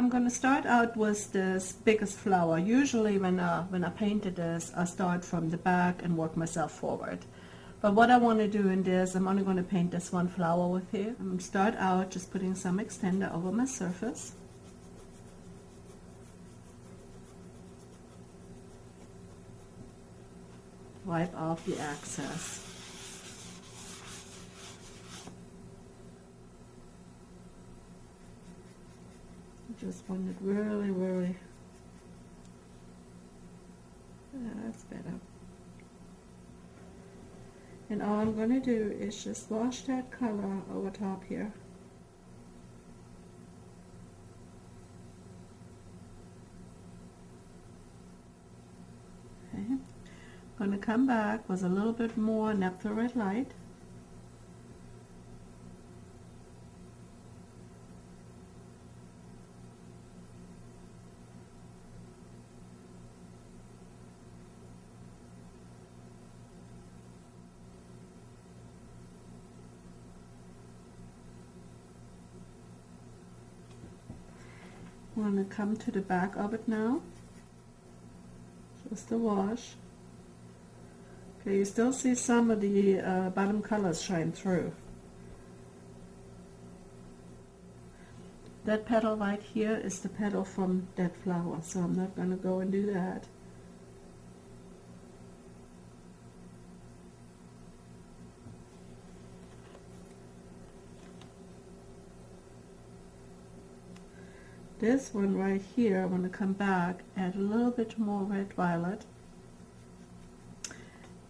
I'm going to start out with this biggest flower. Usually when I painted this, I start from the back and work myself forward. But what I want to do in this, I'm only going to paint this one flower with here. I'm going to start out just putting some extender over my surface. Wipe off the excess. Just want it really, really, that's better. And all I'm going to do is just wash that color over top here. Okay. I'm going to come back with a little bit more Naphthol red light. I'm going to come to the back of it now, just a wash. Okay, you still see some of the bottom colors shine through. That petal right here is the petal from that flower, so I'm not going to go and do that. This one right here, I'm going to come back, add a little bit more red violet,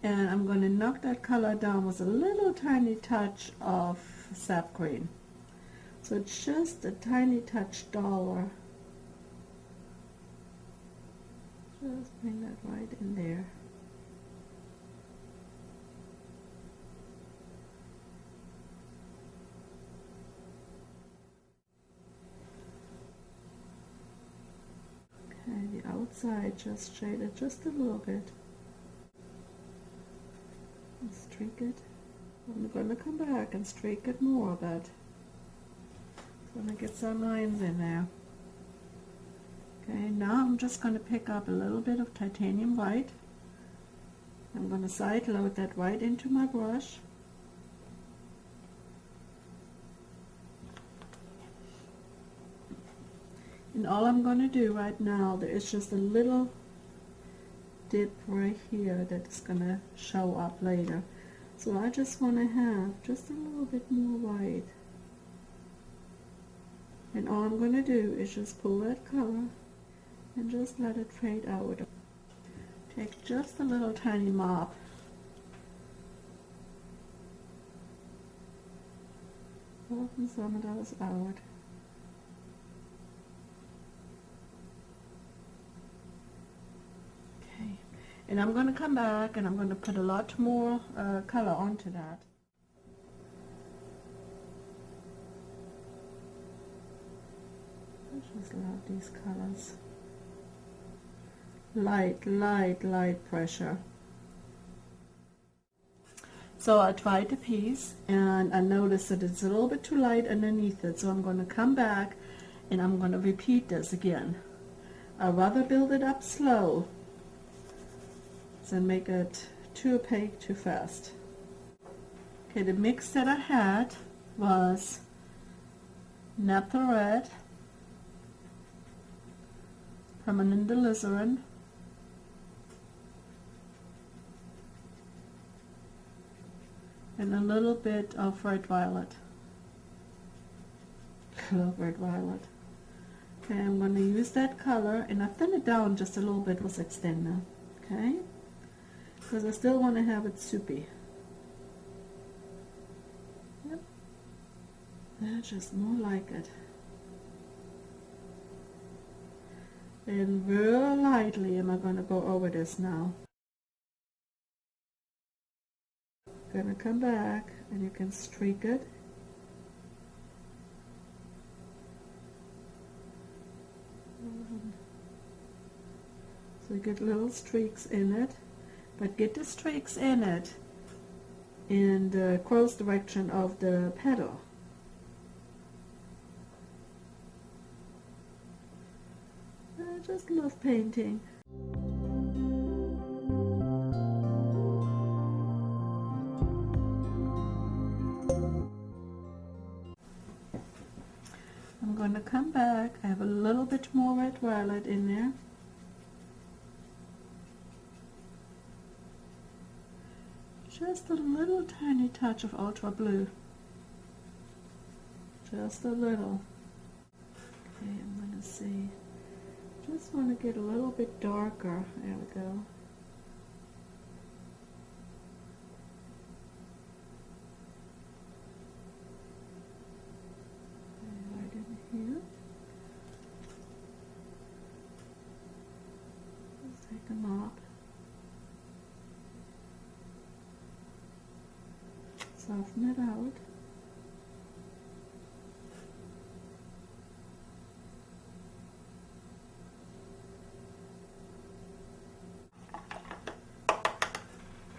and I'm going to knock that color down with a little tiny touch of sap green. So it's just a tiny touch duller. Just bring that right in there. Okay, the outside just shaded just a little bit. And streak it. I'm going to come back and streak it more, but I'm going to get some lines in there. Okay, now I'm just going to pick up a little bit of titanium white. I'm going to side load that right into my brush. And all I'm going to do right now, there is just a little dip right here that is going to show up later. So I just want to have just a little bit more white. And all I'm going to do is just pull that color and just let it fade out. Take just a little tiny mop. Open some of those out. And I'm going to come back and I'm going to put a lot more color onto that. I just love these colors. Light, light, light pressure. So I tried the piece and I noticed that it's a little bit too light underneath it. So I'm going to come back and I'm going to repeat this again. I'd rather build it up slow and make it too opaque too fast. Okay, the mix that I had was Naphthol red, permanent alizarin, and a little bit of red violet. I love red violet. Okay, I'm going to use that color and I thin it down just a little bit with extender. Okay, because I still want to have it soupy. Yep, that's just more like it. And real lightly am I going to go over this now. Gonna come back and you can streak it. So you get little streaks in it. But get the streaks in it in the cross direction of the petal. just love painting. I'm going to come back. I have a little bit more red violet in there. Just a little tiny touch of ultra blue. Just a little. Okay, I'm going to see. Just want to get a little bit darker. There we go. Right in here. Let's take a mop. Soften it out.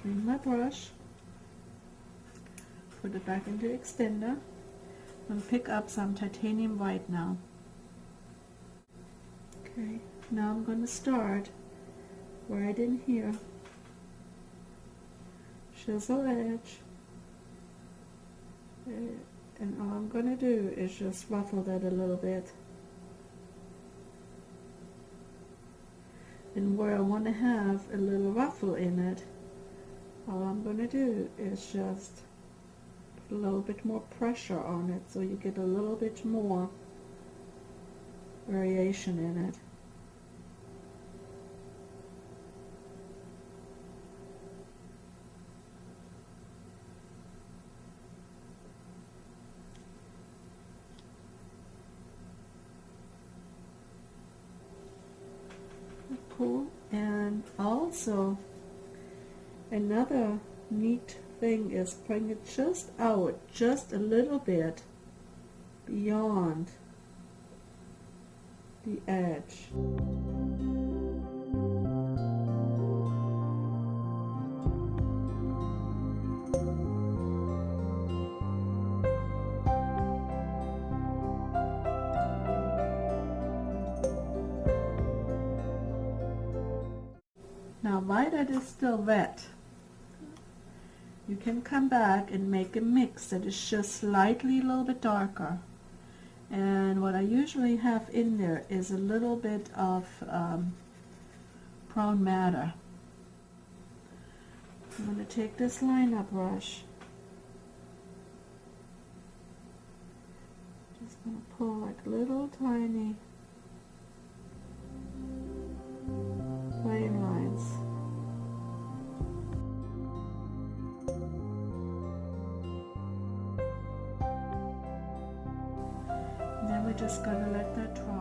Clean my brush. Put it back into the extender. And pick up some titanium white now. Okay, now I'm going to start right in here. Chisel edge. And all I'm going to do is just ruffle that a little bit. And where I want to have a little ruffle in it, all I'm going to do is just put a little bit more pressure on it so you get a little bit more variation in it. Cool. And also another neat thing is bring it just out, just a little bit beyond the edge. Now while that is still wet, you can come back and make a mix that is just slightly a little bit darker. And what I usually have in there is a little bit of brown matter. I'm going to take this liner brush. Just going to pull like little tiny line lines. And then we're just going to let that dry.